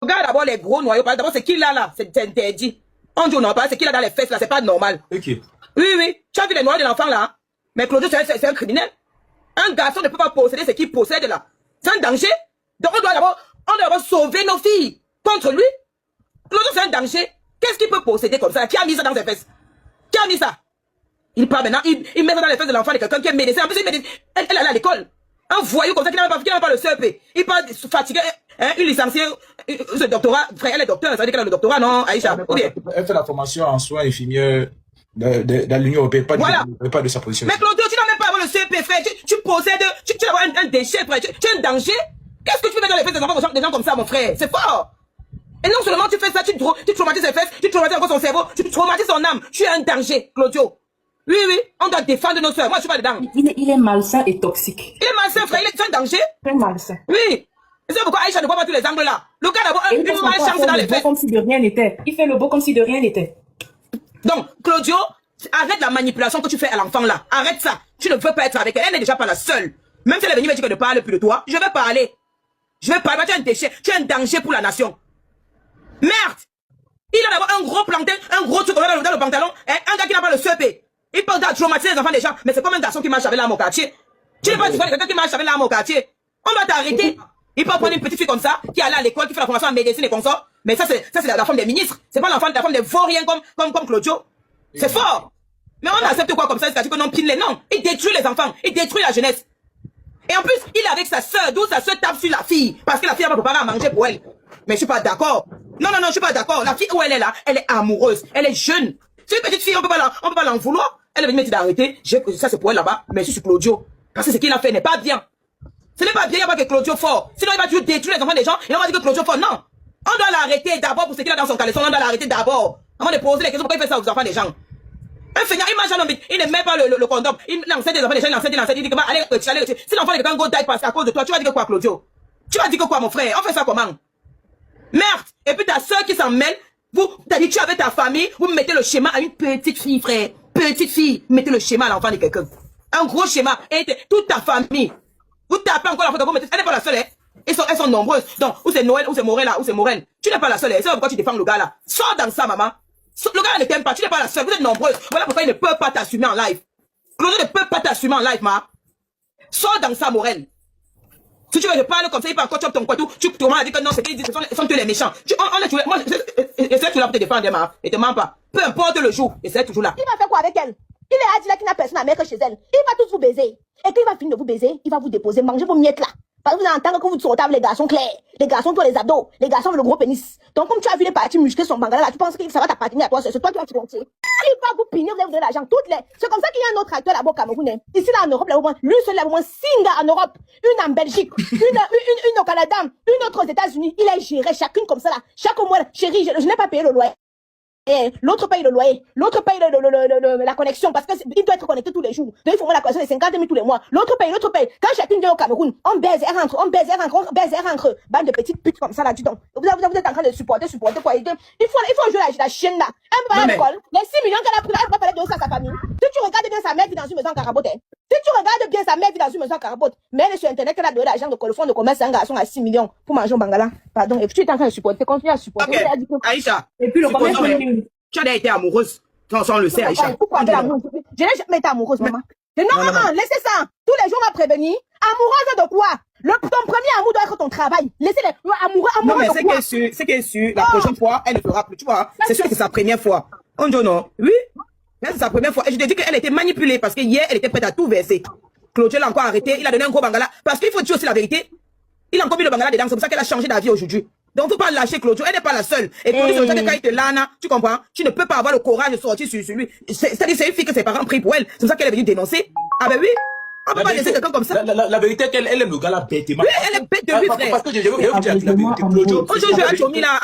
Regarde d'abord les gros noyaux. D'abord, c'est qui là? C'est interdit. On dit non, c'est qui là dans les fesses là, c'est pas normal. Ok. Oui. Tu as vu les noyaux de l'enfant là? Mais Claudio, c'est un criminel. Un garçon ne peut pas posséder ce qu'il possède là. C'est un danger. Donc on doit d'abord sauver nos filles contre lui. Claudio, c'est un danger. Qu'est-ce qu'il peut posséder comme ça? Qui a mis ça dans ses fesses? Qui a mis ça? Il part maintenant, il met ça dans les fesses de l'enfant de quelqu'un qui est médecin. En plus, elle est à l'école. Un voyou comme ça qui n'a même pas le CEP. Il part fatigué. Hein, une licenciée, ce doctorat, frère, elle est docteur, ça veut dire qu'elle a le doctorat, non, Aïcha? Elle fait la formation en soins infirmiers dans l'Union Européenne, pas de sa position. Mais Claudio, tu n'as même pas avoir le CEP, frère, tu possèdes, tu vas avoir un déchet, frère, tu es un danger. Qu'est-ce que tu fais dans les fesses des enfants, des gens comme ça, mon frère? C'est fort. Et non seulement tu fais ça, tu traumatises ses fesses, tu traumatises encore son cerveau, tu traumatises son âme. Tu es un danger, Claudio. Oui, on doit défendre nos soeurs. Moi, je suis pas dedans. Il est malsain et toxique. Il est malsain, frère, il est un danger. Très malsain. Oui. Et c'est pourquoi Aïcha ne voit pas tous les angles là. Le gars d'abord, une malchance dans les fesses. Comme si de rien n'était. Il fait le beau comme si de rien n'était. Donc, Claudio, arrête la manipulation que tu fais à l'enfant là. Arrête ça. Tu ne veux pas être avec elle. Elle n'est déjà pas la seule. Même si elle est venue me dire qu'elle ne parle plus de toi, je vais parler. Je vais parler. Tu es un déchet. Tu es un danger pour la nation. Merde. Il a d'abord un gros plantain, un gros truc dans le pantalon. Un gars qui n'a pas le CEP. Il peut traumatiser les enfants des gens. Mais c'est comme un garçon qui marche avec l'arme au quartier. Tu n'es pas quelqu'un qui marche avec l'arme au quartier. On va t'arrêter. Il peut prendre une petite fille comme ça, qui allait à l'école, qui fait la formation en médecine et consorts. Mais ça, c'est la femme des ministres. C'est pas la femme des vauriens comme Claudio. C'est fort. Mais on accepte quoi comme ça, c'est-à-dire que non, pile les noms. Il détruit les enfants. Il détruit la jeunesse. Et en plus, il est avec sa sœur, d'où sa sœur tape sur la fille. Parce que la fille n'a pas préparé à manger pour elle. Mais je suis pas d'accord. Non, je suis pas d'accord. La fille où elle est là, elle est amoureuse. Elle est jeune. C'est une petite fille, on peut pas l'en vouloir. Elle est venue me dire d'arrêter. Ça, c'est pour elle là-bas. Mais je suis Claudio. Parce que ce qu'il a fait n'est pas bien. Ce n'est pas bien, il n'y a pas que Claudio fort. Sinon, il va toujours détruire les enfants des gens. Et on va dire que Claudio fort. Non. On doit l'arrêter d'abord pour ce qu'il a dans son caleçon. On doit l'arrêter d'abord. Avant de poser les questions, pourquoi il fait ça aux enfants des gens? Un feignant, il mange à l'homme, il ne met pas le condom. Il enseigne des enfants des gens, il dit que allez, si l'enfant de quelqu'un go die parce à cause de toi, tu vas dire que quoi, Claudio? Tu vas dire que quoi, mon frère? On fait ça comment? Merde. Et puis ta soeur qui s'en mêle, t'as dit, tu avais ta famille, vous mettez le schéma à une petite fille, frère. Petite fille, mettez le schéma à l'enfant de quelqu'un. Un gros schéma. Et toute ta famille. Vous tapez encore la photo, vous mettez, elle n'est pas la seule, hein. Elles sont nombreuses. Donc, où c'est Noël, où c'est Morel là, où c'est Morel. Tu n'es pas la seule, hein. C'est pourquoi tu défends le gars là. Sors dans ça, maman. Le gars ne t'aime pas, tu n'es pas la seule, vous êtes nombreuses. Voilà pourquoi il ne peut pas t'assumer en live. Claudio ne peut pas t'assumer en live, ma. Sors dans ça, Morel. Si tu veux, je parle comme ça, il peut encore choper ton quoi, tu m'as dit que non, c'est qu'ils disent, ce sont tous les méchants. Moi, essaie toujours là pour te défendre, ma. Et te mens pas. Peu importe le jour, essaie toujours là. Il va faire quoi avec elle? Il est dit là qu'il n'a personne à mettre chez elle. Il va tous vous baiser. Et quand il va finir de vous baiser, il va vous déposer, manger vos miettes là. Parce que vous entendez que vous sortez avec les garçons clairs, les garçons qui ont les abdos, les garçons avec le gros pénis. Donc comme tu as vu les parties musclées son bangala là, tu penses que ça va t'appartenir à toi, c'est toi qui vas te compter. Il va vous punir, vous allez vous donner l'argent. C'est comme ça qu'il y a un autre acteur là-bas au Cameroun. Hein. Ici là en Europe, là, lui seul là, au moins 6 gars en Europe, une en Belgique, une au Canada, une autre aux États-Unis. Il est géré chacune comme ça là. Chaque mois, chérie, je n'ai pas payé le loyer. L'autre paye le loyer, l'autre paye la connexion parce qu'il doit être connecté tous les jours. Donc il faut voir la connexion de 50 000 tous les mois. L'autre paye. Quand chacune vient au Cameroun, on baise, elle rentre. Bande de petites putes comme ça là, dis donc. Vous êtes en train de supporter quoi. Il faut jouer la chienne là. Elle va à l'école. Les 6 millions qu'elle a pris là, elle va parler de ça à sa famille. Si tu regardes bien, sa mère vit dans une maison en carabote. Si tu regardes bien, sa mère vit dans une maison en carabote. Mais elle est sur internet, elle a donné l'argent de fonds de commerce à un garçon à 6 millions pour manger au Bangala. Pardon. Et puis tu es en train de supporter, continue à supporter. Aïcha. Et puis le commerce. Tu as été amoureuse. On le sait, Aïcha. Pourquoi de l'amour? Je n'ai jamais été amoureuse, maman. Non, laissez ça. Tous les jours, on m'a prévenu. Amoureuse de quoi? Ton premier amour doit être ton travail. Laissez-les. Amoureux non, mais de quoi? c'est qu'elle est sûre. La prochaine fois, elle ne fera plus. Tu vois, c'est sûr que c'est sa première fois. On dit non. Oui. C'est sa première fois. Et je te dis qu'elle était manipulée parce que hier, elle était prête à tout verser. Claudio l'a encore arrêté. Il a donné un gros bangala. Parce qu'il faut dire aussi la vérité. Il a encore mis le bangala dedans. C'est pour ça qu'elle a changé d'avis aujourd'hui. Donc, faut pas lâcher Claudio. Elle n'est pas la seule. Et Claudio, c'est le fait que quand il te lana, tu comprends? Tu ne peux pas avoir le courage de sortir sur lui. C'est-à-dire, c'est une fille que ses parents prient pour elle. C'est pour ça qu'elle est venue dénoncer. Ah ben oui. On peut pas laisser quelqu'un comme ça. La vérité est qu'elle aime le gars là bêtement. Oui, elle est bête de lui, frère. Parce que je vais vous dire la vérité. Claudio. Aujourd'hui, à Chomi là,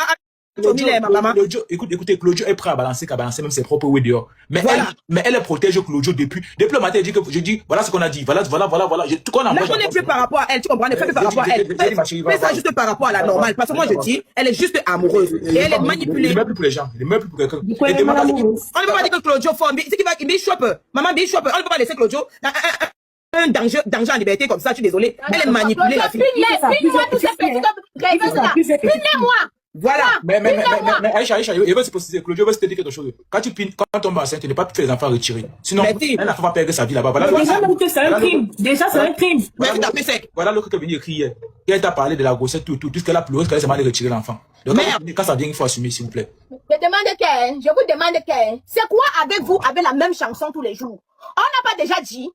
écoutez, Claudio est prêt à balancer même ses propres oui dehors. Mais voilà. Elle protège Claudio depuis le matin. Je dis, voilà ce qu'on a dit. Voilà. Tout qu'on a. Là, on n'est plus par rapport à elle. Tu comprends? On n'est plus par rapport à elle. Mais ça, juste par rapport à la normale. Parce que moi, je dis, elle est juste amoureuse. Et elle est manipulée. Il ne met plus pour les gens. Il ne met plus pour quelqu'un. On ne peut pas dire que Claudio fort. C'est qu'il va, il chope. Maman, il chope. On ne peut pas laisser Claudio. Un danger en liberté comme ça, je suis désolée. Elle est manipulée, la fille. Punez-moi tout ce petit. Punez-moi. Voilà. Mais Aïcha, il veut se préciser. Claudio veut se te dire quelque chose. Quand tu pines, quand tu tombes enceinte, tu n'es pas tous les enfants retirés. Sinon, elle va perdre sa vie là-bas. Voilà. Déjà, même que c'est un crime. Déjà, c'est un crime. Merci d'appeler sec. Voilà l'autre qui est venu écrire hier. Elle t'a parlé de la grossesse, tout ce qu'elle a pleuré, ce qu'elle s'est mal retirer l'enfant. Donc, quand ça vient, il faut assumer, s'il vous plaît. Je demande qu'elle, je vous demande qu'elle. C'est quoi avec vous, avec la même chanson tous les jours? On n'a pas déjà dit?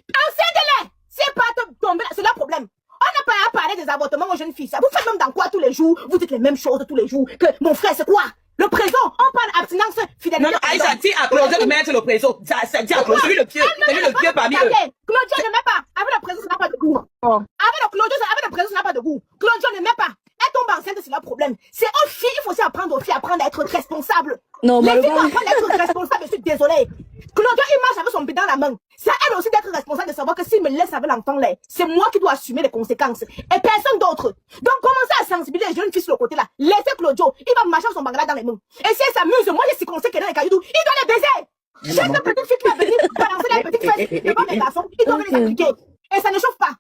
Enseigne-les! C'est pas tomber là, c'est le problème. On n'a pas à parler des avortements aux jeunes filles. Ça. Vous faites même dans quoi tous les jours? Vous dites les mêmes choses tous les jours. Que mon frère, c'est quoi? Le présent, on parle abstinence, fidélité. Non, Aïcha, dis à Claudio de mettre le préso. Ça dit à Claudio, c'est lui le pied. C'est lui le pied parmi eux. Claudio ne met pas. Avec le préso, ça n'a pas de goût. Avec le préso, ça n'a pas de goût. Claudio ne met pas. Elle tombe enceinte, c'est leur problème. C'est aux filles, il faut aussi apprendre aux filles à apprendre à être responsables. Non, les filles doivent apprendre à être responsables, je suis désolée. Claudio, il marche avec son bébé dans la main. C'est à elle aussi d'être responsable de savoir que s'il me laisse avec l'enfant là, c'est moi qui dois assumer les conséquences. Et personne d'autre. Donc, commencez à sensibiliser les jeunes filles sur le côté là. Laissez Claudio, il va marcher avec son bangala dans les mains. Et si elle s'amuse, moi, je suis conseillé qu'elle est dans les cailloux, il doit les baiser. J'ai une petite fille qui va venir balancer les petites fesses devant les garçons, il doit les appliquer. Et ça ne chauffe pas.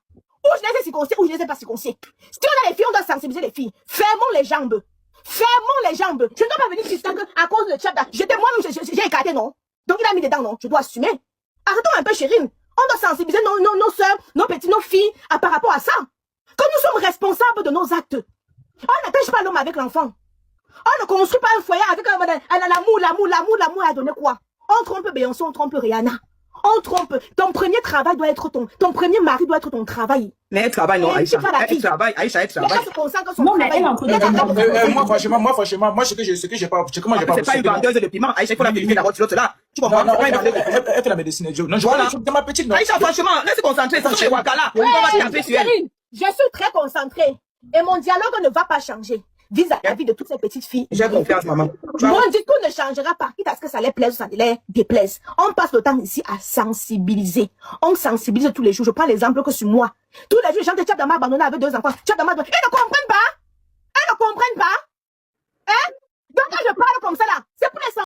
Ou je les ai circoncis, ou je les ai pas circoncis. Si on a les filles, on doit sensibiliser les filles. Fermons les jambes. Fermons les jambes. Je ne dois pas venir ici à cause de Tchad. J'étais moi-même, j'ai écarté, non? Donc il a mis dedans, non? Je dois assumer. Arrêtons un peu, Chérine. On doit sensibiliser nos soeurs, nos petites, nos filles par rapport à ça. Que nous sommes responsables de nos actes. On n'attache pas l'homme avec l'enfant. On ne construit pas un foyer avec l'amour à donner quoi? On trompe Beyoncé, on trompe Rihanna. On trompe. Ton premier travail doit être ton premier mari doit être ton travail. Mais elle travaille, non, Aïcha. Elle travaille, Aïcha, elle travaille. Non, mais elle est en train de Moi, franchement, moi, ce que j'ai pas, c'est pas une vendeuse de piment. Aïcha, il faut la vérifier d'abord sur l'autre là. Tu comprends? Elle fait la médecine. Non, je vois ma petite, non. Aïcha, franchement, reste concentrée. C'est chez Wakala. On va taper sur elle. Je suis très concentrée. Et mon dialogue ne va pas changer. Vis à la vie de toutes ces petites filles. J'ai confiance, maman. Mon discours ne changera pas, quitte à ce que ça les plaise ou ça les déplaise. On passe le temps ici à sensibiliser. On sensibilise tous les jours. Je prends l'exemple que sur moi. Tous les jours, les gens de Tchad m'a abandonné avec 2 enfants. Tchad m'a abandonné. Ils ne comprennent pas.